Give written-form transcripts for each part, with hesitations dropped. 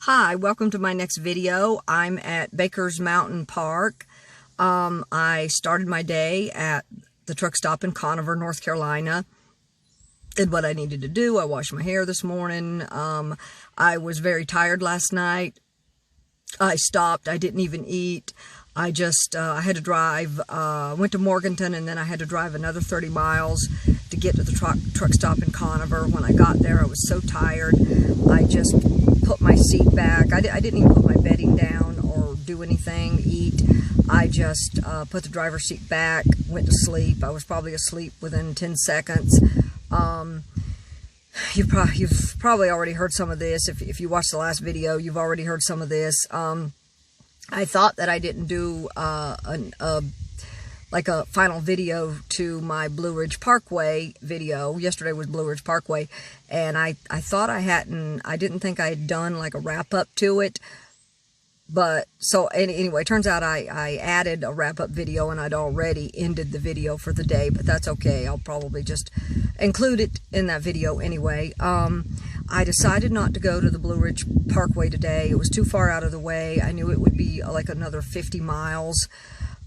Hi, welcome to my next video. I'm at Baker's Mountain Park. I started my day at the truck stop in Conover, North Carolina. Did what I needed to do. I washed my hair this morning. I was very tired last night. I stopped. I didn't even eat. I had to drive, went to Morganton, and then I had to drive another 30 miles to get to the truck stop in Conover. When I got there, I was so tired. I just put my seat back. I didn't even put my bedding down or do anything, eat. I just put the driver's seat back, went to sleep. I was probably asleep within 10 seconds. You've probably already heard some of this. If you watched the last video, you've already heard some of this. I thought that I didn't do like a final video to my Blue Ridge Parkway video. Yesterday was Blue Ridge Parkway, and I thought I didn't think I had done like a wrap up to it. But so anyway, turns out I added a wrap up video, and I'd already ended the video for the day, but that's okay. I'll probably just include it in that video anyway. I decided not to go to the Blue Ridge Parkway today. It was too far out of the way. I knew it would be like another 50 miles,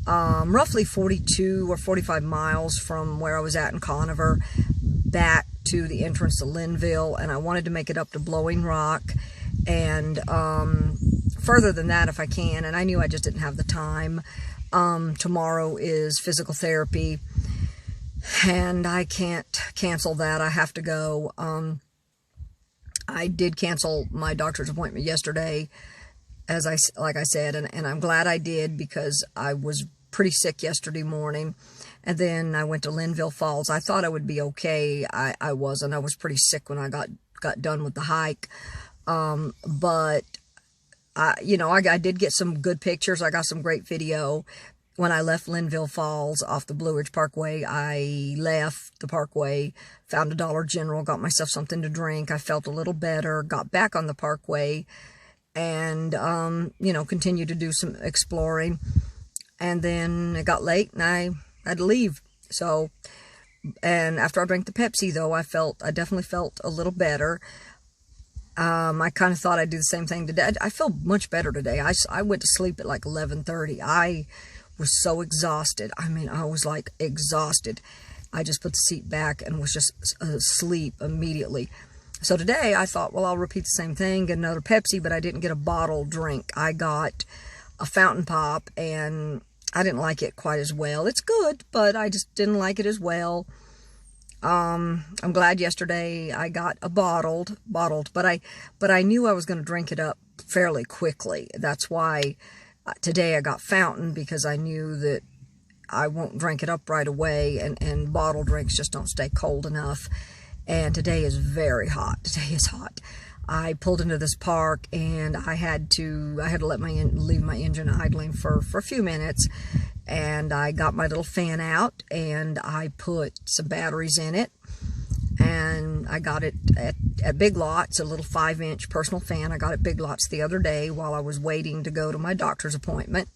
roughly 42 or 45 miles from where I was at in Conover back to the entrance to Linville, and I wanted to make it up to Blowing Rock and further than that if I can, and I knew I just didn't have the time. Tomorrow is physical therapy, and I can't cancel that. I have to go. I did cancel my doctor's appointment yesterday, like I said, and I'm glad I did because I was pretty sick yesterday morning. And then I went to Linville Falls. I thought I would be okay. I wasn't. I was pretty sick when I got done with the hike. But I did get some good pictures. I got some great video. When I left Linville Falls off the Blue Ridge Parkway, I left the parkway, found a Dollar General, got myself something to drink. I felt a little better, got back on the parkway, and, continued to do some exploring. And then it got late, and I had to leave. So, and after I drank the Pepsi, though, I definitely felt a little better. I kind of thought I'd do the same thing today. I feel much better today. I went to sleep at like 11:30. I was so exhausted. I mean, I was like exhausted. I just put the seat back and was just asleep immediately. So today I thought, well, I'll repeat the same thing, get another Pepsi, but I didn't get a bottled drink. I got a fountain pop, and I didn't like it quite as well. It's good, but I just didn't like it as well. I'm glad yesterday I got a bottled, but I knew I was going to drink it up fairly quickly. That's why today I got fountain, because I knew that I won't drink it up right away, and bottled drinks just don't stay cold enough. And today is very hot. Today is hot. I pulled into this park, and I had to leave my engine idling for a few minutes, and I got my little fan out, and I put some batteries in it, and I got it at Big Lots, a little 5-inch personal fan. I got at Big Lots the other day while I was waiting to go to my doctor's appointment.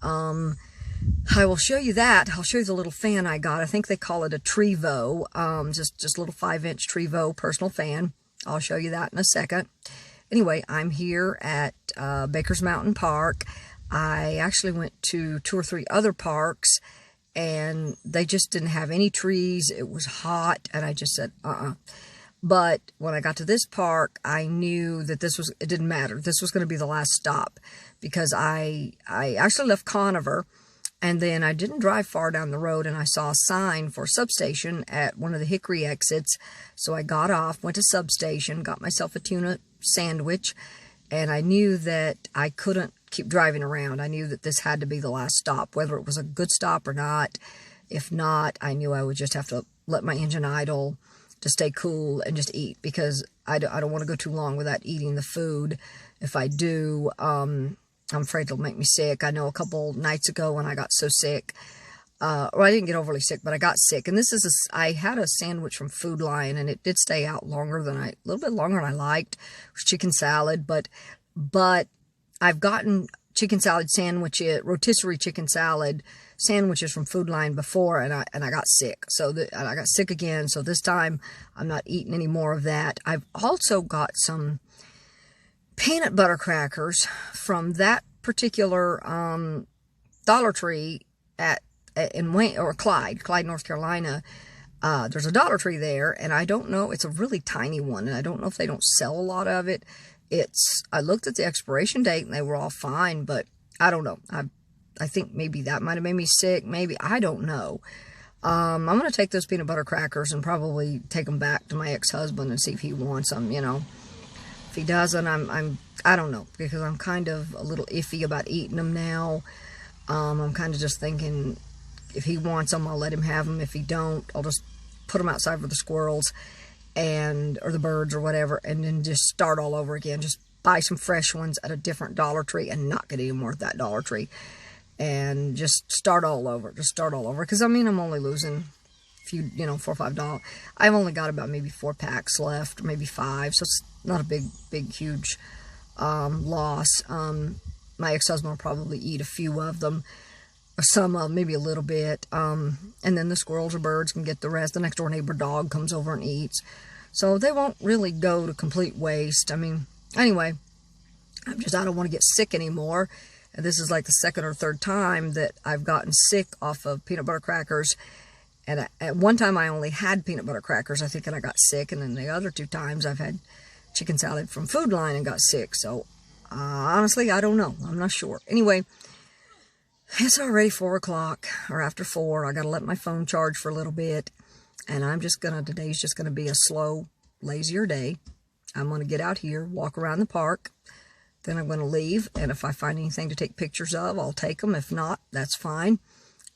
I will show you that. I'll show you the little fan I got. I think they call it a Trevo, just a little 5-inch Trevo personal fan. I'll show you that in a second. Anyway, I'm here at Baker's Mountain Park. I actually went to 2 or 3 other parks, and they just didn't have any trees. It was hot, and I just said, But when I got to this park, I knew that it didn't matter. This was going to be the last stop, because I actually left Conover, and then I didn't drive far down the road, and I saw a sign for substation at one of the Hickory exits. So I got off, went to substation, got myself a tuna sandwich, and I knew that I couldn't keep driving around. I knew that this had to be the last stop, whether it was a good stop or not. If not, I knew I would just have to let my engine idle to stay cool and just eat, because I don't want to go too long without eating the food. If I do, I'm afraid it'll make me sick. I know a couple nights ago when I got so sick, well, I didn't get overly sick, but I got sick. And I had a sandwich from Food Lion, and it did stay out a little bit longer than I liked. It was chicken salad, but I've gotten chicken salad sandwiches, rotisserie chicken salad sandwiches from Food Lion before, and I got sick. And I got sick again. So this time I'm not eating any more of that. I've also got some peanut butter crackers from that particular Dollar Tree in Clyde, North Carolina. There's a Dollar Tree there, and I don't know, it's a really tiny one, and I don't know if they don't sell a lot of it. I looked at the expiration date, and they were all fine, but I don't know. I think maybe that might have made me sick, maybe, I don't know. I'm going to take those peanut butter crackers and probably take them back to my ex-husband and see if he wants them, you know. If he doesn't, I don't know, because I'm kind of a little iffy about eating them now. I'm kind of just thinking, if he wants them, I'll let him have them. If he don't, I'll just put them outside for the squirrels or the birds or whatever, and then just start all over again. Just buy some fresh ones at a different Dollar Tree and not get any more at that Dollar Tree. And just start all over. Just start all over. Because, I mean, I'm only losing a few, you know, $4 or $5. I've only got about maybe 4 packs left, or maybe 5. So it's not a big, huge loss. My ex-husband will probably eat a few of them. Or some of them, maybe a little bit. And then the squirrels or birds can get the rest. The next door neighbor dog comes over and eats. So they won't really go to complete waste. I mean, anyway, I don't want to get sick anymore. And this is like the 2nd or 3rd time that I've gotten sick off of peanut butter crackers. And at one time I only had peanut butter crackers, I think, and I got sick. And then the other 2 times I've had chicken salad from Food Line and got sick. So, honestly, I don't know. I'm not sure. Anyway, it's already 4 o'clock, or after 4. I got to let my phone charge for a little bit. And today's just going to be a slow, lazier day. I'm going to get out here, walk around the park. Then I'm going to leave, and if I find anything to take pictures of, I'll take them. If not, that's fine.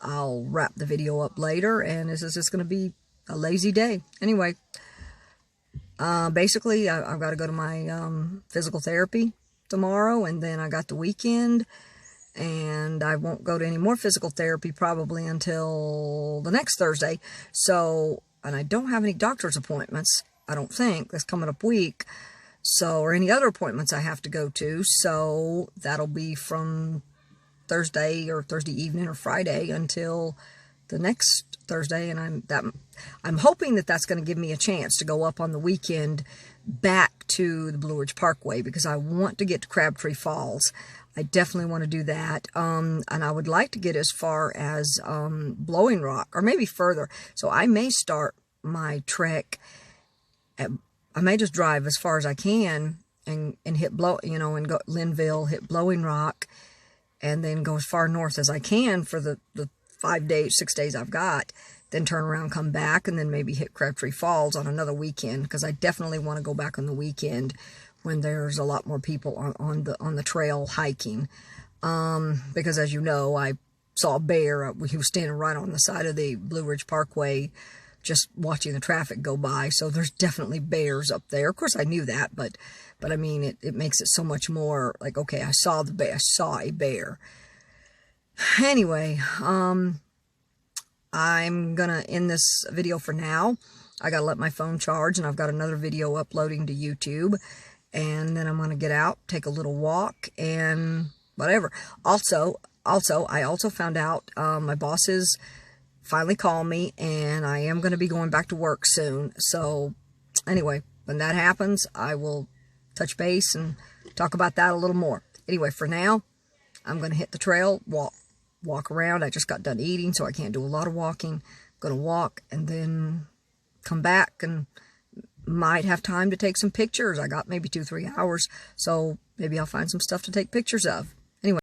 I'll wrap the video up later, and this is just going to be a lazy day. Anyway, basically, I've got to go to my physical therapy tomorrow, and then I got the weekend, and I won't go to any more physical therapy probably until the next Thursday. So, and I don't have any doctor's appointments, I don't think, this coming up week. So, or any other appointments I have to go to. So, that'll be from Thursday or Thursday evening or Friday until the next Thursday. And I'm hoping that that's going to give me a chance to go up on the weekend back to the Blue Ridge Parkway, because I want to get to Crabtree Falls. I definitely want to do that. And I would like to get as far as Blowing Rock, or maybe further. So, I may start my trek I may just drive as far as I can and hit and go Linville, hit Blowing Rock, and then go as far north as I can for the 5 days, 6 days I've got. Then turn around, come back, and then maybe hit Crabtree Falls on another weekend, because I definitely want to go back on the weekend when there's a lot more people on the trail hiking. Because as you know, I saw a bear. He was standing right on the side of the Blue Ridge Parkway, just watching the traffic go by. So there's definitely bears up there. Of course, I knew that, but I mean, it makes it so much more like, okay, I saw the bear. I saw a bear. Anyway, I'm gonna end this video for now. I gotta let my phone charge, and I've got another video uploading to YouTube, and then I'm gonna get out, take a little walk, and whatever. Also, I also found out my bosses finally called me, and I am going to be going back to work soon. So, anyway, when that happens, I will touch base and talk about that a little more. Anyway, for now, I'm going to hit the trail, walk around. I just got done eating, so I can't do a lot of walking. I'm going to walk and then come back, and might have time to take some pictures. I got maybe 2-3 hours, so maybe I'll find some stuff to take pictures of. Anyway.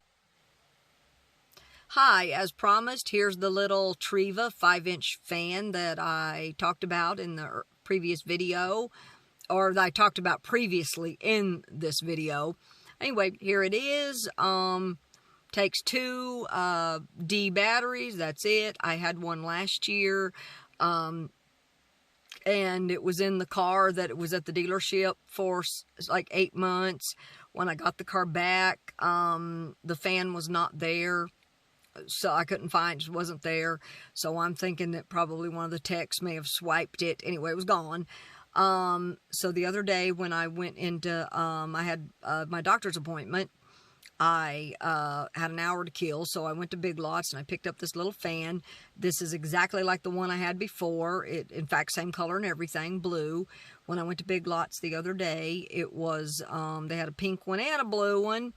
Hi, as promised, here's the little Treva 5-inch fan that I talked about in the previous video, or that I talked about previously in this video. Anyway, here it is. Takes 2 D batteries, that's it. I had one last year, and it was in the car that it was at the dealership for like 8 months. When I got the car back, the fan was not there. So I couldn't find it, wasn't there. So I'm thinking that probably one of the techs may have swiped it. Anyway, it was gone. So the other day when I went into, I had my doctor's appointment, I had an hour to kill. So I went to Big Lots and I picked up this little fan. This is exactly like the one I had before. In fact, same color and everything, blue. when I went to Big Lots the other day. It was, they had a pink one and a blue one,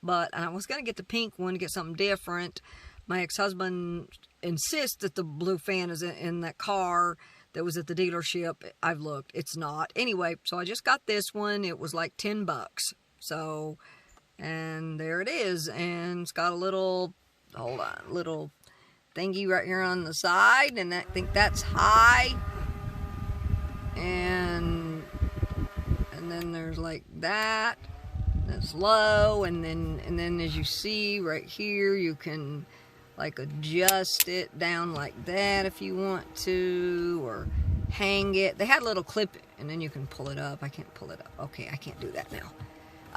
but I was going to get the pink one to get something different. My ex-husband insists that the blue fan is in that car that was at the dealership. I've looked, it's not. Anyway, so I just got this one. It was like 10 bucks. So, and there it is. And it's got a little, hold on, little thingy right here on the side, and I think that's high. And then there's like that. That's low, and then as you see right here, you can like adjust it down like that if you want to, or hang it. They had a little clip, and then you can pull it up. I can't pull it up. Okay, I can't do that now.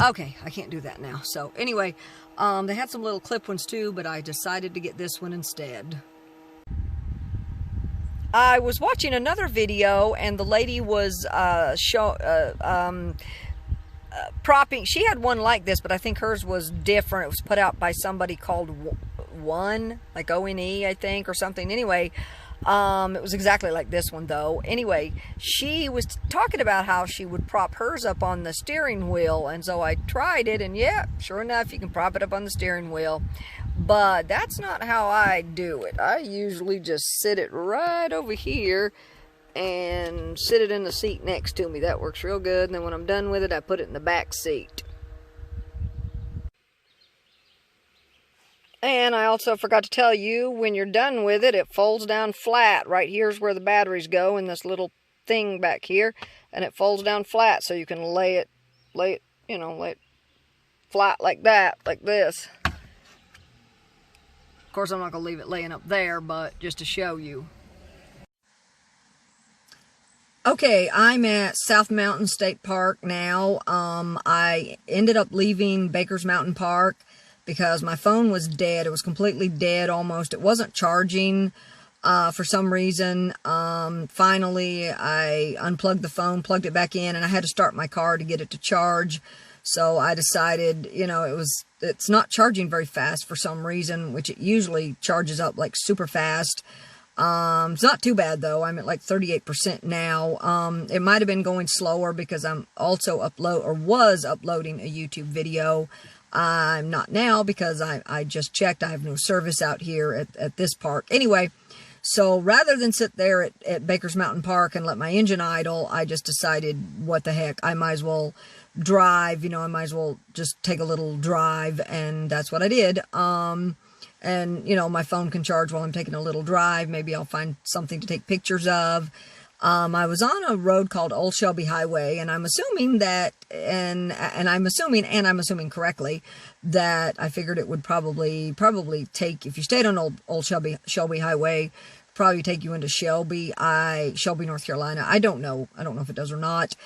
Okay, I can't do that now. So anyway, they had some little clip ones too, but I decided to get this one instead. I was watching another video, and the lady was propping. She had one like this, but I think hers was different. It was put out by somebody called One, like O-N-E, I think, or something. Anyway, it was exactly like this one, though. Anyway, she was talking about how she would prop hers up on the steering wheel, and so I tried it, and yeah, sure enough, you can prop it up on the steering wheel. But that's not how I do it. I usually just sit it right over here and sit it in the seat next to me. That works real good. And then when I'm done with it, I put it in the back seat. And I also forgot to tell you, when you're done with it, it folds down flat. Right here's where the batteries go, in this little thing back here, and it folds down flat, so you can lay it flat like that, like this. Of course, I'm not going to leave it laying up there, but just to show you. Okay, I'm at South Mountain State Park now. I ended up leaving Baker's Mountain Park because my phone was dead. It was completely dead almost. It wasn't charging for some reason. Finally, I unplugged the phone, plugged it back in, and I had to start my car to get it to charge. So I decided, it's not charging very fast for some reason, which it usually charges up like super fast. It's not too bad though. I'm at like 38% now. It might have been going slower because I'm also was uploading a YouTube video. I'm not now because I just checked. I have no service out here at this park. Anyway, so rather than sit there at Baker's Mountain Park and let my engine idle, I just decided, what the heck, I might as well drive, I might as well just take a little drive, and that's what I did. And, my phone can charge while I'm taking a little drive. Maybe I'll find something to take pictures of. I was on a road called Old Shelby Highway, and I'm assuming that, and I'm assuming correctly, that I figured it would probably take, if you stayed on Old Shelby Highway, probably take you into Shelby, North Carolina. I don't know if it does or not.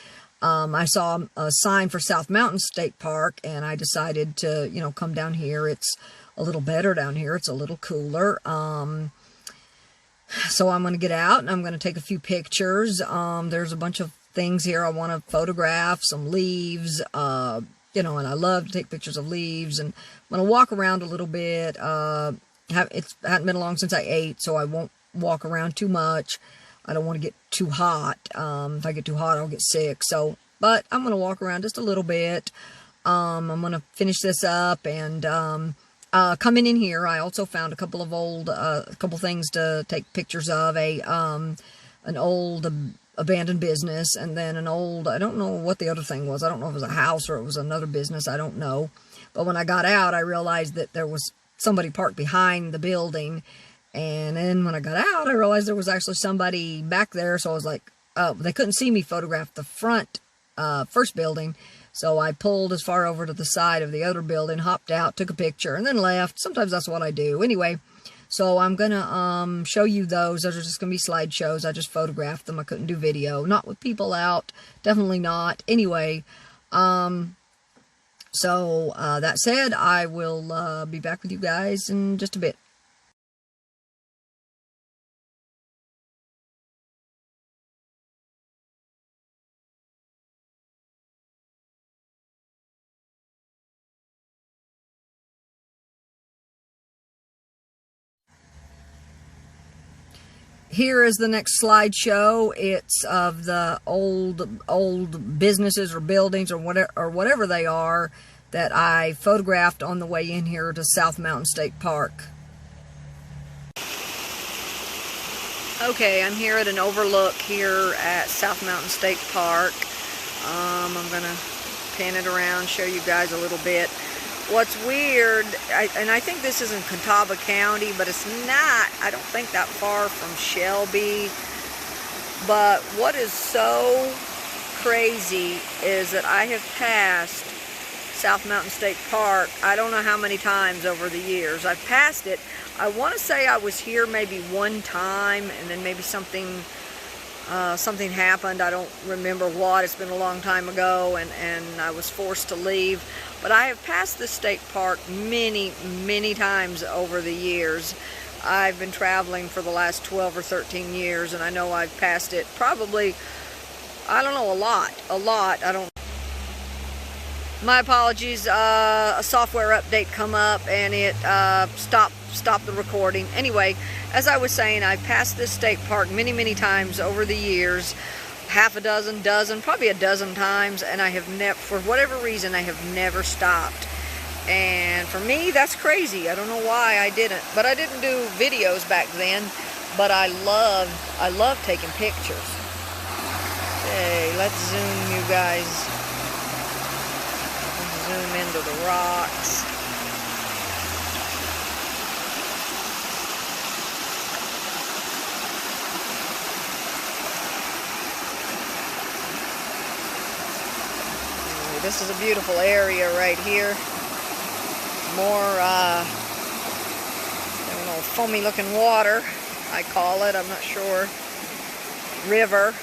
I saw a sign for South Mountain State Park, and I decided to, come down here. It's a little better down here. It's a little cooler. So I'm going to get out, and I'm going to take a few pictures. There's a bunch of things here I want to photograph, some leaves, and I love to take pictures of leaves, and I'm going to walk around a little bit. It hadn't been long since I ate, so I won't walk around too much. I don't want to get too hot. If I get too hot, I'll get sick. But I'm going to walk around just a little bit. I'm going to finish this up, and coming in here, I also found a couple of things to take pictures of. An old abandoned business, and then an old, I don't know what the other thing was. I don't know if it was a house or it was another business. I don't know. But when I got out, I realized that there was somebody parked behind the building. And then when I got out, I realized there was actually somebody back there. So I was like, they couldn't see me photograph the front, first building. So I pulled as far over to the side of the other building, hopped out, took a picture, and then left. Sometimes that's what I do. Anyway, so I'm going to show you those. Those are just going to be slideshows. I just photographed them. I couldn't do video. Not with people out. Definitely not. Anyway, that said, I will be back with you guys in just a bit. Here is the next slideshow. It's of the old businesses or buildings or whatever they are that I photographed on the way in here to South Mountain State Park. Okay, I'm here at an overlook here at South Mountain State Park. I'm gonna pan it around, show you guys a little bit. What's weird, and I think this is in Catawba County, but it's not, I don't think, that far from Shelby. But what is so crazy is that I have passed South Mountain State Park, I don't know how many times over the years. I've passed it. I want to say I was here maybe one time, and then maybe something happened. I don't remember what. It's been a long time ago, and I was forced to leave. But I have passed this state park many times over the years. I've been traveling for the last 12 or 13 years, and I know I've passed it probably, I don't know, a lot. I don't. My apologies. A software update come up and it stopped the recording. Anyway, as I was saying, I've passed this state park many times over the years. Half a dozen, probably a dozen times, and I have never, for whatever reason, I have never stopped. And for me, that's crazy. I don't know why I didn't, but I didn't do videos back then. But I love taking pictures. Okay, let's zoom, you guys. Zoom into the rocks. This is a beautiful area right here. More, I don't know, foamy looking water, I call it. I'm not sure. River.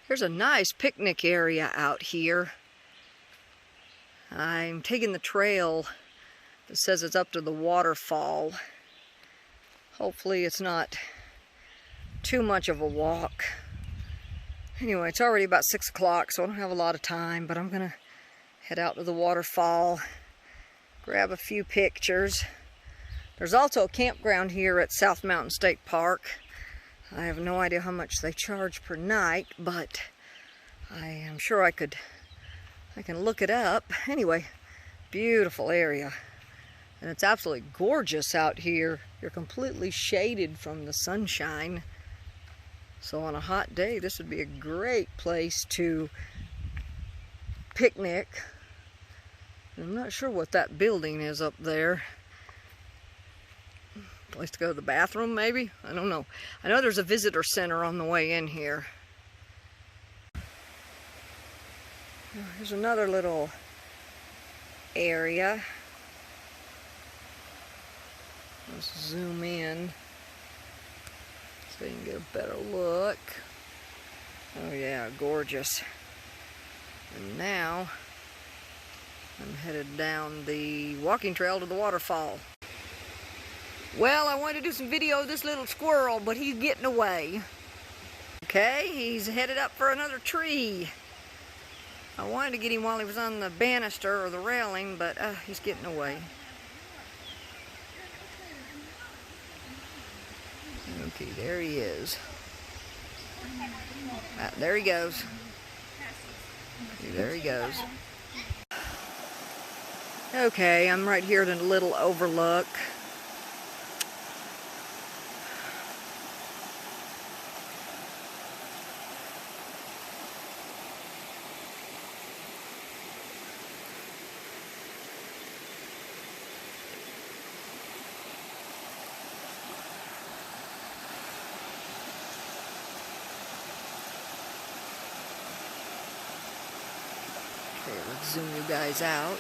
There's a nice picnic area out here. I'm taking the trail that says it's up to the waterfall. Hopefully it's not too much of a walk. Anyway, it's already about 6 o'clock, so I don't have a lot of time, but I'm gonna head out to the waterfall, grab a few pictures. There's also a campground here at South Mountain State Park. I have no idea how much they charge per night, but I am sure I can look it up. Anyway, beautiful area. And it's absolutely gorgeous out here. You're completely shaded from the sunshine. So on a hot day, this would be a great place to picnic. I'm not sure what that building is up there. Place to go to the bathroom, maybe? I don't know. I know there's a visitor center on the way in here. Here's another little area. Let's zoom in so you can get a better look. Oh yeah, gorgeous. And now I'm headed down the walking trail to the waterfall. Well, I wanted to do some video of this little squirrel, but he's getting away. Okay, he's headed up for another tree. I wanted to get him while he was on the banister or the railing, but he's getting away. Okay, there he is. There he goes. There he goes. Okay, I'm right here in a little overlook. zoom you guys out.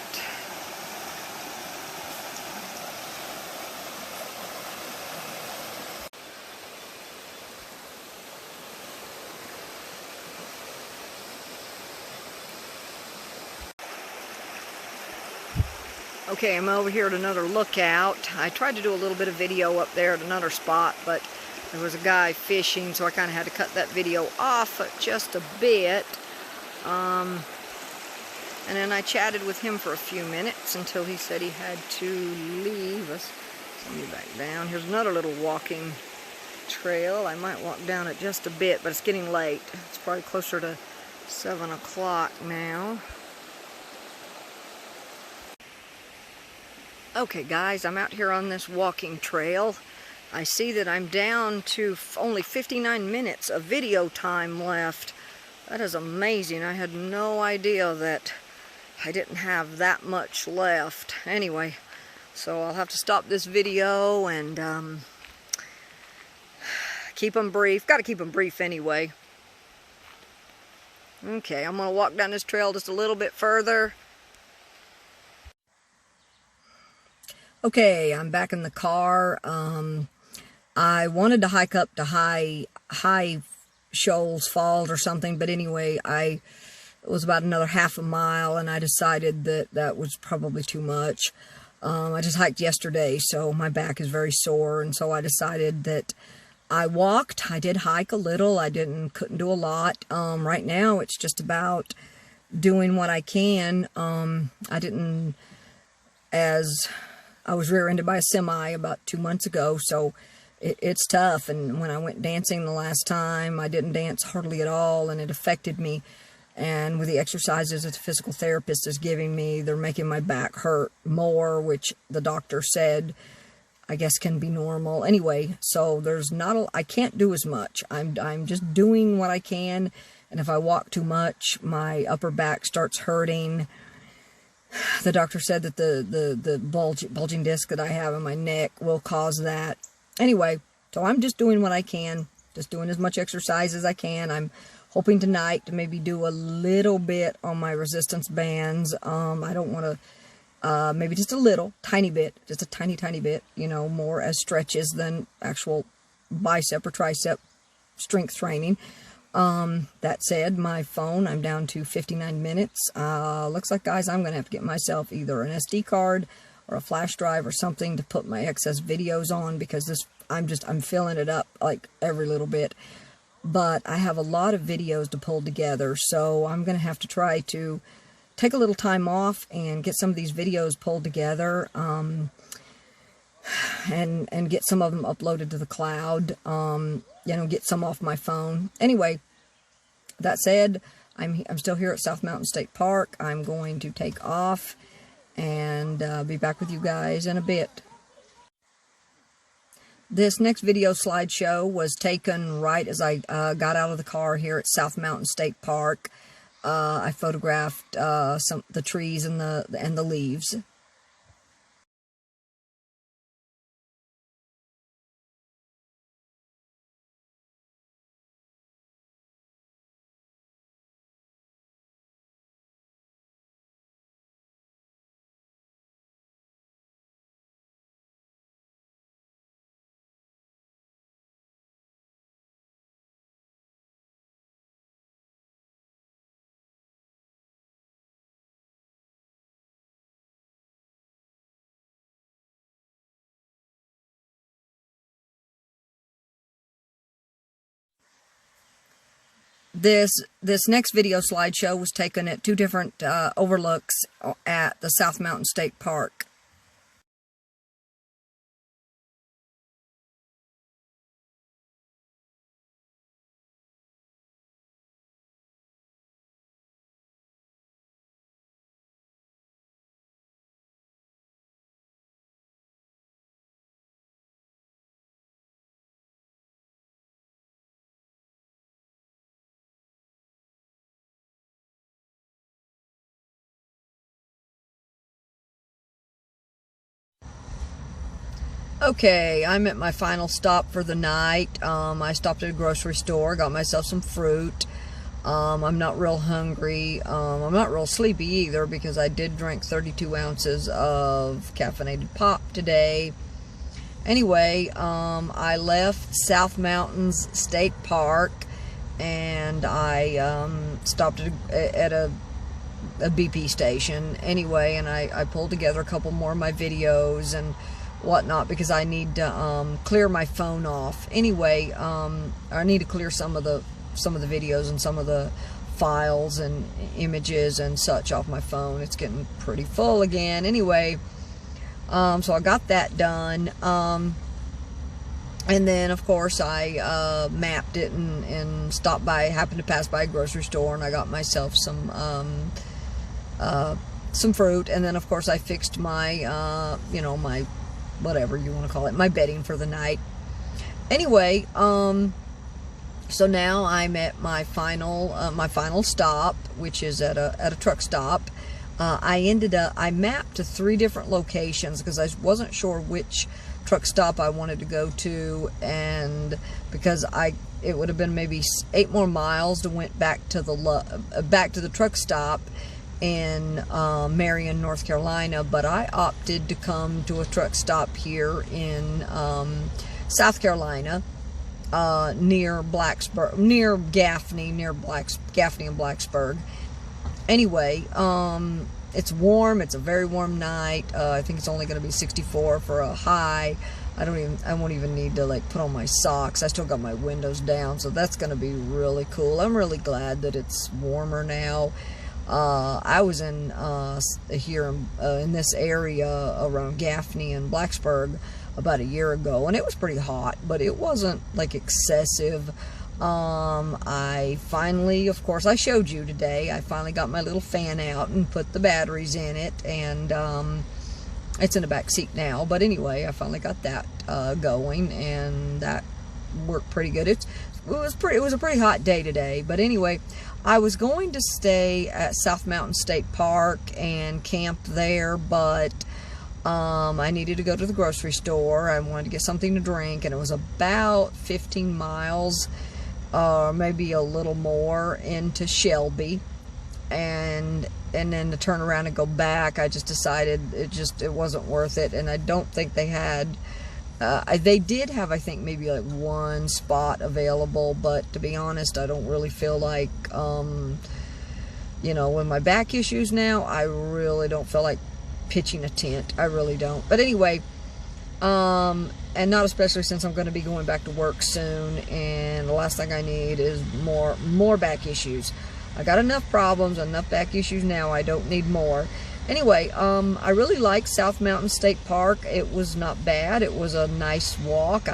Okay, I'm over here at another lookout. I tried to do a little bit of video up there at another spot, but there was a guy fishing, so I kind of had to cut that video off just a bit. And then I chatted with him for a few minutes until he said he had to leave. Let's send you back down. Here's another little walking trail. I might walk down it just a bit, but it's getting late. It's probably closer to 7 o'clock now. Okay guys, I'm out here on this walking trail. I see that I'm down to only 59 minutes of video time left. That is amazing. I had no idea that I didn't have that much left. Anyway, so I'll have to stop this video and keep them brief. Got to keep them brief anyway. Okay, I'm going to walk down this trail just a little bit further. Okay, I'm back in the car. I wanted to hike up to High Shoals Falls or something, but anyway, it was about another half a mile, and I decided that that was probably too much. I just hiked yesterday, so my back is very sore, and so I decided that I walked. I did hike a little. I couldn't do a lot. Right now, it's just about doing what I can. I was rear-ended by a semi about 2 months ago, so it's tough. And when I went dancing the last time, I didn't dance hardly at all, and it affected me. And with the exercises that the physical therapist is giving me, they're making my back hurt more, which the doctor said, I guess, can be normal. Anyway, so I can't do as much. I'm just doing what I can, and if I walk too much, my upper back starts hurting. The doctor said that the bulging disc that I have in my neck will cause that. Anyway, so I'm just doing what I can, just doing as much exercise as I can. I'm hoping tonight to maybe do a little bit on my resistance bands. I don't want to, maybe just a little, tiny bit, just a tiny bit, you know, more as stretches than actual bicep or tricep strength training. That said, my phone, I'm down to 59 minutes. Looks like, guys, I'm going to have to get myself either an SD card or a flash drive or something to put my excess videos on, because I'm filling it up like every little bit. But I have a lot of videos to pull together, so I'm going to have to try to take a little time off and get some of these videos pulled together, and get some of them uploaded to the cloud, you know, get some off my phone. Anyway, that said, I'm still here at South Mountain State Park. I'm going to take off and be back with you guys in a bit. This next video slideshow was taken right as I got out of the car here at South Mountain State Park. I photographed the trees and the leaves. This next video slideshow was taken at two different overlooks at the South Mountain State Park. Okay, I'm at my final stop for the night. I stopped at a grocery store, got myself some fruit. I'm not real hungry. I'm not real sleepy either because I did drink 32 ounces of caffeinated pop today. Anyway, I left South Mountains State Park and I stopped at a BP station anyway, and I pulled together a couple more of my videos and whatnot because I need to clear my phone off. Anyway, I need to clear some of the videos and some of the files and images and such off my phone. It's getting pretty full again. Anyway, so I got that done. And then, of course, I mapped it and stopped by, happened to pass by a grocery store, and I got myself some fruit. And then, of course, I fixed my, you know, my, whatever you want to call it, my bedding for the night. Anyway, so now I'm at my final stop, which is at a truck stop. I mapped to 3 different locations because I wasn't sure which truck stop I wanted to go to, and because it would have been maybe 8 more miles to went back to the truck stop in Marion, North Carolina, but I opted to come to a truck stop here in South Carolina, near Blacksburg, near Gaffney, Gaffney and Blacksburg. Anyway, it's warm. It's a very warm night. I think it's only going to be 64 for a high. I won't even need to like put on my socks. I still got my windows down, so that's going to be really cool. I'm really glad that it's warmer now. I was in here in this area around Gaffney and Blacksburg about a year ago, and it was pretty hot, but it wasn't like excessive. I finally, of course, I showed you today, I finally got my little fan out and put the batteries in it, and it's in the back seat now. But anyway, I finally got that going, and that worked pretty good. It was a pretty hot day today. But anyway, I was going to stay at South Mountain State Park and camp there, but I needed to go to the grocery store. I wanted to get something to drink, and it was about 15 miles, maybe a little more, into Shelby, and then to turn around and go back, I just decided it wasn't worth it. And I don't think they had, they did have, I think, maybe like 1 spot available, but to be honest, I don't really feel like, you know, with my back issues now, I really don't feel like pitching a tent. I really don't. But anyway, and not especially since I'm going to be going back to work soon, and the last thing I need is more back issues. I got enough problems, enough back issues now. I don't need more. Anyway, I really like South Mountain State Park. It was not bad. It was a nice walk.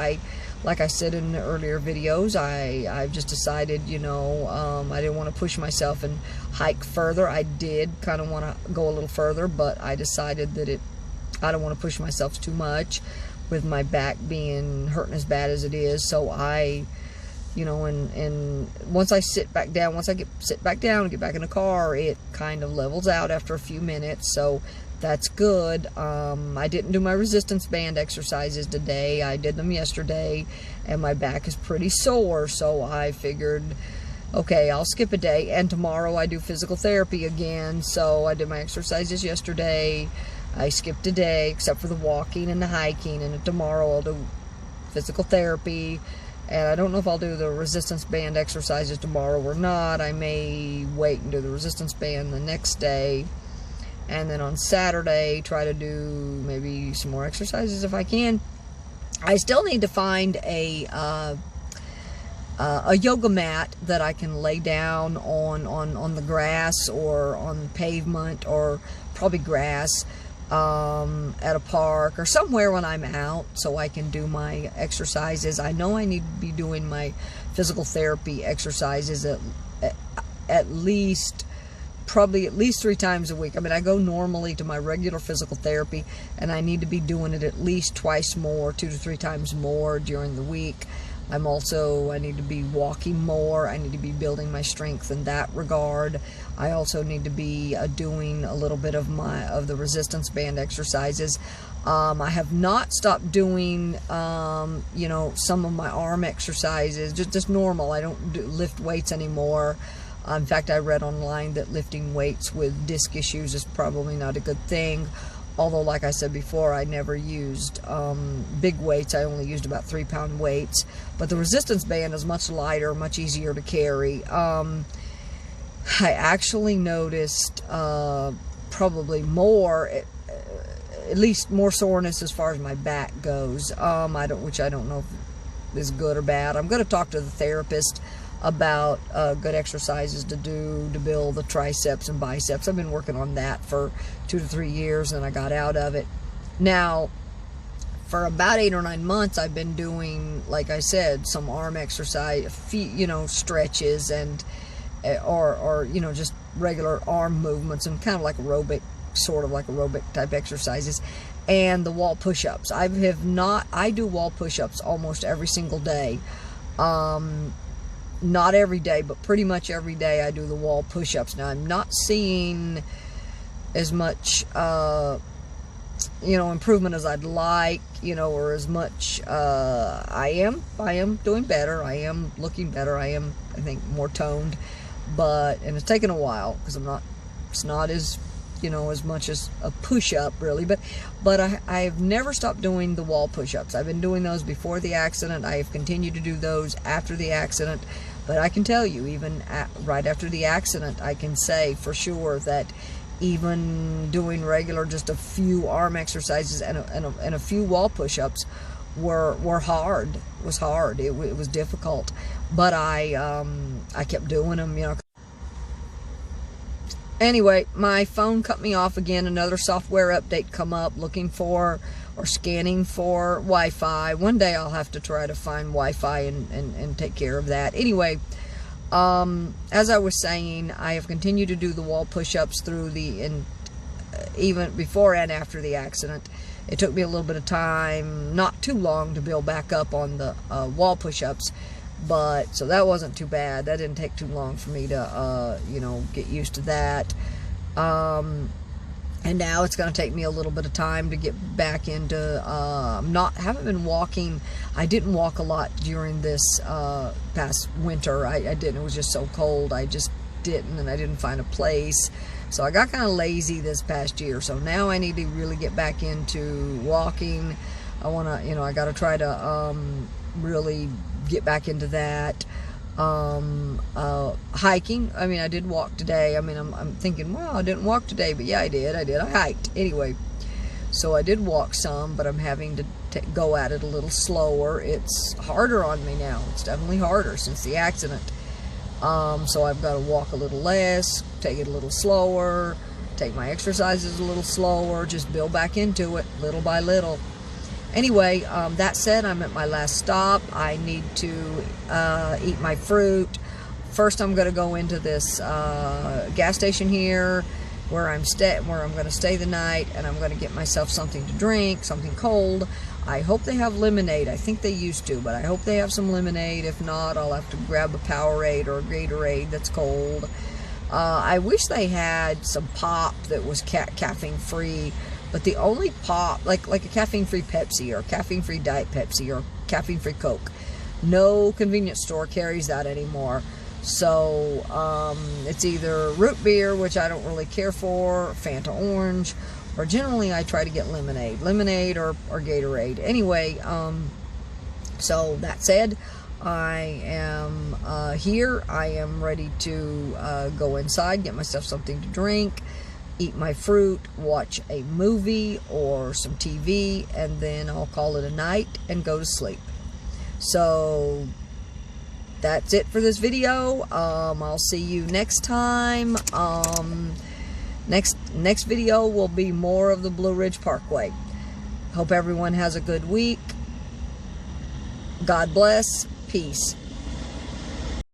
Like I said in the earlier videos, I've just decided, you know, I didn't want to push myself and hike further. I did kind of want to go a little further, but I decided that I don't want to push myself too much with my back being hurting as bad as it is. So I, you know, and once I sit back down and get back in the car, it kind of levels out after a few minutes. So that's good. I didn't do my resistance band exercises today. I did them yesterday, and my back is pretty sore. So I figured, okay, I'll skip a day, and tomorrow I do physical therapy again. So I did my exercises yesterday. I skipped a day, except for the walking and the hiking, and tomorrow I'll do physical therapy. And I don't know if I'll do the resistance band exercises tomorrow or not. I may wait and do the resistance band the next day, and then on Saturday try to do maybe some more exercises if I can. I still need to find a yoga mat that I can lay down on the grass or on pavement, or probably grass, at a park or somewhere when I'm out, so I can do my exercises. I know I need to be doing my physical therapy exercises probably at least 3 times a week. I mean, I go normally to my regular physical therapy, and I need to be doing it at least twice more, 2 to 3 times more during the week. I need to be walking more. I need to be building my strength in that regard. I also need to be doing a little bit of the resistance band exercises. I have not stopped doing, you know, some of my arm exercises, just normal. I don't lift weights anymore. In fact, I read online that lifting weights with disc issues is probably not a good thing. Although, like I said before, I never used big weights. I only used about 3-pound weights. But the resistance band is much lighter, much easier to carry. I actually noticed probably more, at least more soreness as far as my back goes. Which I don't know if is good or bad. I'm going to talk to the therapist about good exercises to do to build the triceps and biceps. I've been working on that for 2 to 3 years, and I got out of it. Now, for about 8 or 9 months, I've been doing, like I said, some arm exercise, feet, stretches, and or just regular arm movements, and kind of like aerobic, sort of like aerobic type exercises, and the wall push-ups. I do wall push-ups almost every single day. Not every day, but pretty much every day I do the wall push-ups. Now, I'm not seeing as much, improvement as I'd like, or as much, I am doing better. I am looking better. I am, I think, more toned, and it's taken a while, because it's not as, as much as a push-up, really, but I've never stopped doing the wall push-ups. I've been doing those before the accident. I have continued to do those after the accident. But I can tell you, even right after the accident, I can say for sure that even doing regular, just a few arm exercises and a few wall push-ups were hard. It was hard. It was difficult. But I kept doing them, Anyway, my phone cut me off again. Another software update come up, looking for or scanning for Wi-Fi. One day I'll have to try to find Wi-Fi and take care of that. Anyway, as I was saying, I have continued to do the wall push-ups even before and after the accident. It took me a little bit of time, not too long, to build back up on the wall push-ups. So that wasn't too bad. That didn't take too long for me to, get used to that. And now it's going to take me a little bit of time to get back into, haven't been walking. I didn't walk a lot during this past winter. I didn't. It was just so cold. I just didn't, and I didn't find a place. So I got kind of lazy this past year. So now I need to really get back into walking. I want to, I got to try to really get back into that. Hiking. I mean, I did walk today. I mean, I'm thinking, well, I didn't walk today, but yeah, I did. I hiked. Anyway, so I did walk some, but I'm having to go at it a little slower. It's harder on me now. It's definitely harder since the accident. So I've got to walk a little less, take it a little slower, take my exercises a little slower, just build back into it little by little. Anyway, that said, I'm at my last stop. I need to eat my fruit. First, I'm going to go into this gas station here where I'm going to stay the night, and I'm going to get myself something to drink, something cold. I hope they have lemonade. I think they used to, but I hope they have some lemonade. If not, I'll have to grab a Powerade or a Gatorade that's cold. I wish they had some pop that was caffeine-free. But the only pop, like a caffeine-free Pepsi or caffeine-free Diet Pepsi or caffeine-free Coke, no convenience store carries that anymore. So it's either root beer, which I don't really care for, Fanta Orange, or generally I try to get lemonade or Gatorade. Anyway, so that said, I am here. I am ready to go inside, get myself something to drink, eat my fruit, watch a movie or some TV, and then I'll call it a night and go to sleep. So that's it for this video. I'll see you next time. Next video will be more of the Blue Ridge Parkway. Hope everyone has a good week. God bless. Peace.